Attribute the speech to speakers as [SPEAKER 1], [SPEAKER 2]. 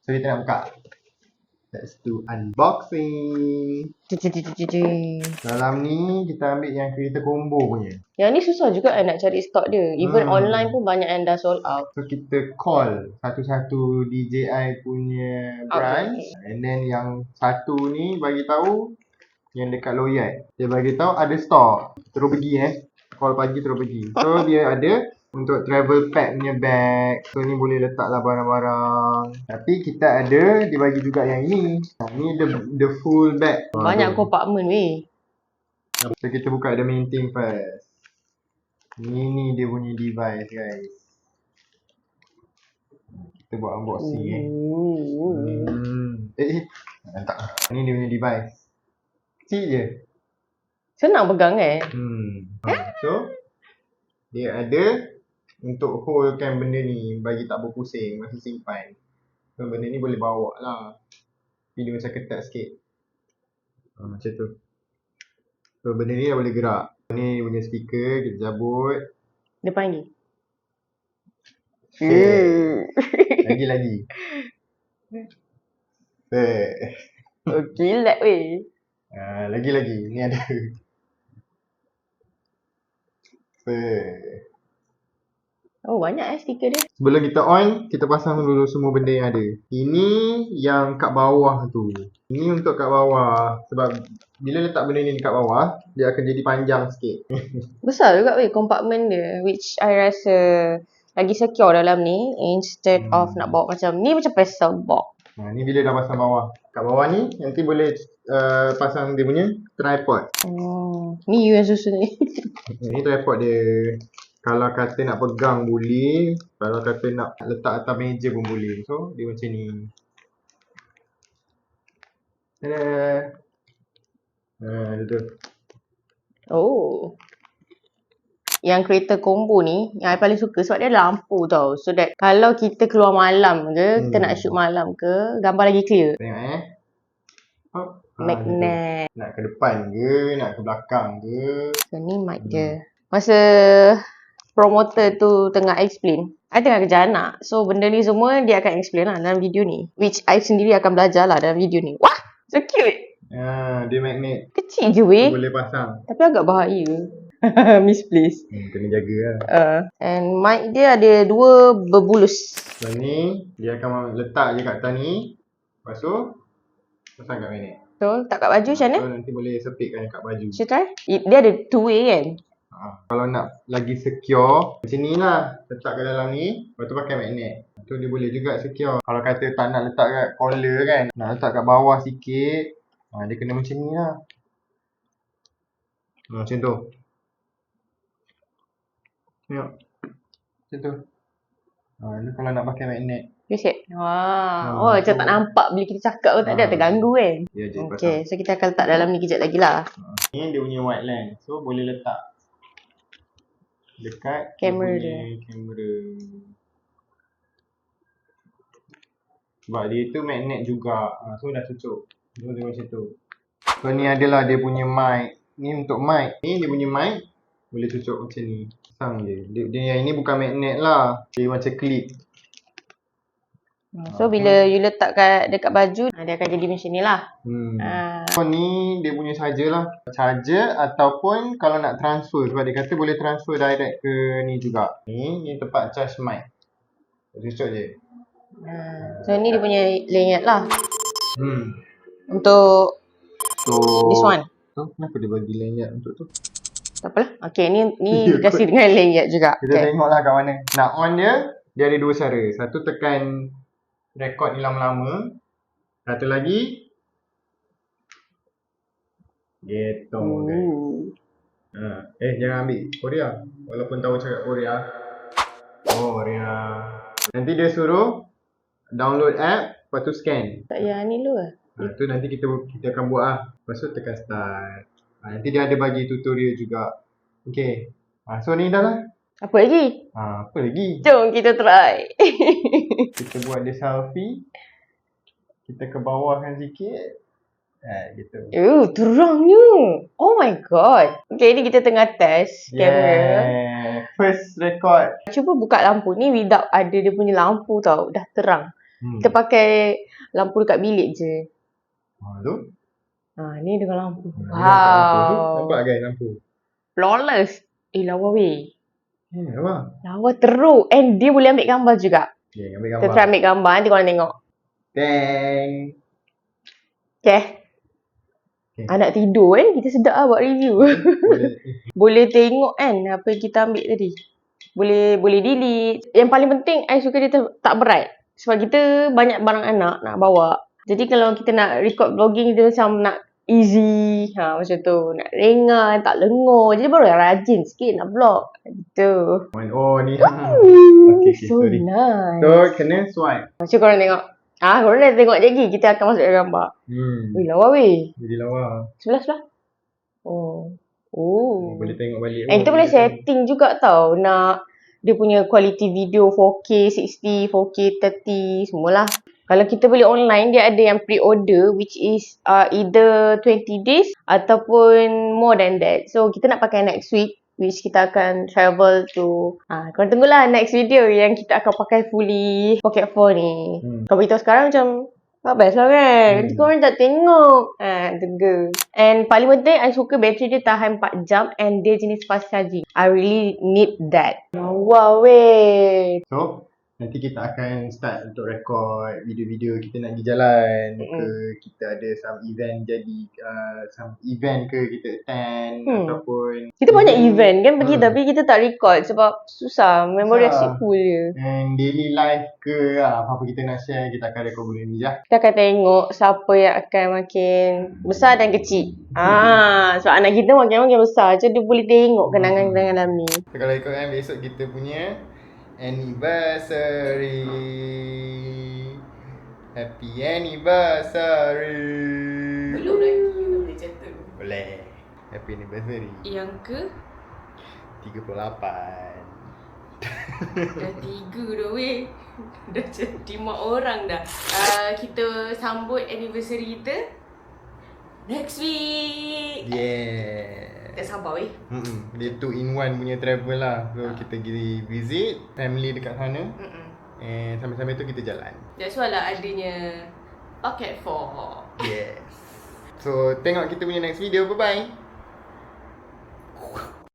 [SPEAKER 1] So kita nak buka. Let's do unboxing. Dalam ni kita ambil yang kereta combo punya.
[SPEAKER 2] Yang ni susah juga nak cari stok dia. Even online pun banyak yang dah sold out.
[SPEAKER 1] So kita call satu-satu DJI punya branch. And then yang satu ni bagi tahu yang dekat Loyat. Dia bagi tahu ada stok. Terus pergi Call pagi terus pergi. So dia ada untuk travel pack punya bag. So ni boleh letaklah barang-barang. Tapi kita ada, dia bagi juga yang ini. Ni the full bag.
[SPEAKER 2] Banyak kompartmen weh.
[SPEAKER 1] So kita buka the main thing first. Ni dia punya device guys. Kita buat unboxing tak. Ni dia punya device. Kecil je.
[SPEAKER 2] Senang pegang
[SPEAKER 1] So dia ada untuk holdkan benda ni bagi tak berpusing masa simpan. So benda ni boleh bawa lah. Tapi dia macam ketat sikit. Macam tu. So benda ni dah boleh gerak. Ni punya speaker kita cabut.
[SPEAKER 2] Depan lagi.
[SPEAKER 1] Lagi.
[SPEAKER 2] Kilat weh.
[SPEAKER 1] Lagi. Ni ada.
[SPEAKER 2] Oh banyak stiker dia.
[SPEAKER 1] Sebelum kita on, kita pasang dulu semua benda yang ada. Ini yang kat bawah tu. Ini untuk kat bawah. Sebab bila letak benda ni dekat bawah, dia akan jadi panjang sikit.
[SPEAKER 2] Besar juga weh kompartmen dia. Which I rasa lagi secure dalam ni. Instead of nak bawa macam ni macam parcel box.
[SPEAKER 1] Ni bila dah pasang bawah. Kat bawah ni nanti boleh pasang dia punya tripod.
[SPEAKER 2] Ni you yang susun ni.
[SPEAKER 1] Ni tripod dia. Kalau kata nak pegang boleh. Kalau kata nak letak atas meja pun boleh. So dia macam ni. Itu.
[SPEAKER 2] Oh. Yang kereta combo ni yang I paling suka sebab dia ada lampu tau. So that kalau kita keluar malam ke, kita nak shoot malam ke, gambar lagi clear.
[SPEAKER 1] Tengok
[SPEAKER 2] Magnet.
[SPEAKER 1] Nak ke depan ke, nak ke belakang ke.
[SPEAKER 2] So ni mic dia. Masa promoter tu tengah explain, I tengah kerja anak. So benda ni semua dia akan explain lah dalam video ni. Which I sendiri akan belajar lah dalam video ni. Wah, so cute.
[SPEAKER 1] Dia magnet.
[SPEAKER 2] Kecil je weh.
[SPEAKER 1] Boleh pasang.
[SPEAKER 2] Tapi agak bahaya. Misplaced.
[SPEAKER 1] Kena jaga lah.
[SPEAKER 2] And mic dia ada dua berbulus.
[SPEAKER 1] So ni dia akan letak je kat atas ni. Lepas tu pasang kat magnet.
[SPEAKER 2] So letak kat baju macam mana?
[SPEAKER 1] So nanti boleh sepitkan kat baju.
[SPEAKER 2] Should try? Dia ada two way kan?
[SPEAKER 1] Kalau nak lagi secure, macam ni lah. Letak kat dalam ni, lepas tu pakai magnet. Tu dia boleh juga secure. Kalau kata tak nak letak kat collar kan, nak letak kat bawah sikit, dia kena macam ni lah. Macam tu. Tengok. Macam tu. Ni kalau nak pakai magnet.
[SPEAKER 2] Reset. Wah. Macam tak nampak bila kita cakap pun tak ada terganggu kan?
[SPEAKER 1] Ya je.
[SPEAKER 2] Okay, so kita akan letak dalam ni kejap lagi lah.
[SPEAKER 1] Ni dia punya wide lens. So boleh letak dekat
[SPEAKER 2] kamera dia.
[SPEAKER 1] Kamera. Sebab dia tu magnet juga. So dah cucuk. So dia macam tu. So ni adalah dia punya mic. Ni untuk mic. Ni dia punya mic. Boleh cucuk macam ni. Pasang je. Dia yang ini bukan magnet lah. Dia macam clip.
[SPEAKER 2] So bila you letak dekat baju, dia akan jadi macam ni lah.
[SPEAKER 1] So ni dia punya charger lah. Charger ataupun kalau nak transfer. Sebab dia kata boleh transfer direct ke ni juga. Ni tempat charge mic. Cucuk je.
[SPEAKER 2] So ni dia punya lanyard lah. Untuk this one.
[SPEAKER 1] So kenapa dia bagi lanyard untuk tu?
[SPEAKER 2] Tak apalah. Okay, ni dikasih dengan lanyard juga.
[SPEAKER 1] Kita tengoklah kat mana. Nak on dia ada dua cara. Satu tekan record ni lama-lama. Satu lagi gitu guys. Jangan ambil Korea. Walaupun tahu cakap Korea. Korea. Nanti dia suruh download app, lepas tu scan.
[SPEAKER 2] Tak payah ni dulu lah.
[SPEAKER 1] Tu nanti kita akan buat lah. Lepas tu tekan start. Nanti dia ada bagi tutorial juga. Okay. So ni dah lah.
[SPEAKER 2] Apa lagi?
[SPEAKER 1] Apa lagi?
[SPEAKER 2] Jom kita try.
[SPEAKER 1] Kita buat dia selfie. Kita ke bawahkan sikit. Gitu.
[SPEAKER 2] Terangnya. Oh my god. Okay, ni kita tengah test kamera.
[SPEAKER 1] First record.
[SPEAKER 2] Cuba buka lampu ni without ada dia punya lampu tau. Dah terang. Kita pakai lampu dekat bilik je.
[SPEAKER 1] Tu.
[SPEAKER 2] Ni dengan lampu.
[SPEAKER 1] Wow. Nampak kan lampu?
[SPEAKER 2] Flawless. Lawa weh.
[SPEAKER 1] Apa?
[SPEAKER 2] Lawa teruk. And dia boleh ambil gambar juga.
[SPEAKER 1] Okay, ambil gambar.
[SPEAKER 2] Kita try ambil gambar. Nanti korang tengok.
[SPEAKER 1] Teng.
[SPEAKER 2] Okay. Anak tidur kan. Kita sedap lah buat review. Boleh tengok kan apa yang kita ambil tadi. Boleh delete. Yang paling penting, I suka dia tak berat. Sebab kita banyak barang anak nak bawa. Jadi kalau kita nak record vlogging, kita macam nak easy. Macam tu. Nak ringan, tak lengur. Jadi baru rajin sikit nak vlog. Gitu.
[SPEAKER 1] Oh ni. Okay,
[SPEAKER 2] So
[SPEAKER 1] sorry.
[SPEAKER 2] nice.
[SPEAKER 1] So kena swipe.
[SPEAKER 2] Macam korang tengok. Korang dah tengok lagi. Kita akan masuk ke gambar. Wih, lawa weh.
[SPEAKER 1] Jadi lawa.
[SPEAKER 2] Sebelah. Oh.
[SPEAKER 1] Boleh tengok balik.
[SPEAKER 2] Kita boleh setting juga tau. Nak dia punya quality video 4K 60, 4K 30, semualah. Kalau kita beli online, dia ada yang pre-order which is either 20 days ataupun more than that. So, kita nak pakai next week which kita akan travel to korang tunggulah next video yang kita akan pakai fully pocket phone ni. Kalau beritahu sekarang macam best lah kan. Nanti korang tak tengok. Tengah. And paling penting, I suka bateri dia tahan 4 jam and dia jenis fast charging. I really need that. Wow weh.
[SPEAKER 1] So, nanti kita akan start untuk record video-video kita nak pergi jalan ke kita ada some event jadi some event ke kita attend ataupun
[SPEAKER 2] kita banyak event kan pergi tapi kita tak record sebab susah memori asyik full je.
[SPEAKER 1] And daily life ke apa-apa kita nak share kita akan record bulan ni je.
[SPEAKER 2] Kita akan tengok siapa yang akan makin besar dan kecil. Sebab anak kita makin besar je dia boleh tengok kenangan-kenangan dalam ni.
[SPEAKER 1] Kalau ikutkan besok kita punya anniversary. Happy anniversary.
[SPEAKER 2] Belum lagi, kita boleh catat.
[SPEAKER 1] Boleh. Happy anniversary.
[SPEAKER 2] Yang ke?
[SPEAKER 1] 38.
[SPEAKER 2] Dah 3 dah weh. Dah jadi mak orang dah. Kita sambut anniversary kita next week.
[SPEAKER 1] Yeah.
[SPEAKER 2] Tak sabar weh.
[SPEAKER 1] Dia 2-in-1 punya travel lah. So kita pergi visit family dekat sana. And sambil-sambil tu kita jalan.
[SPEAKER 2] That's why lah adanya pocket phone.
[SPEAKER 1] Yes. So tengok kita punya next video. Bye-bye.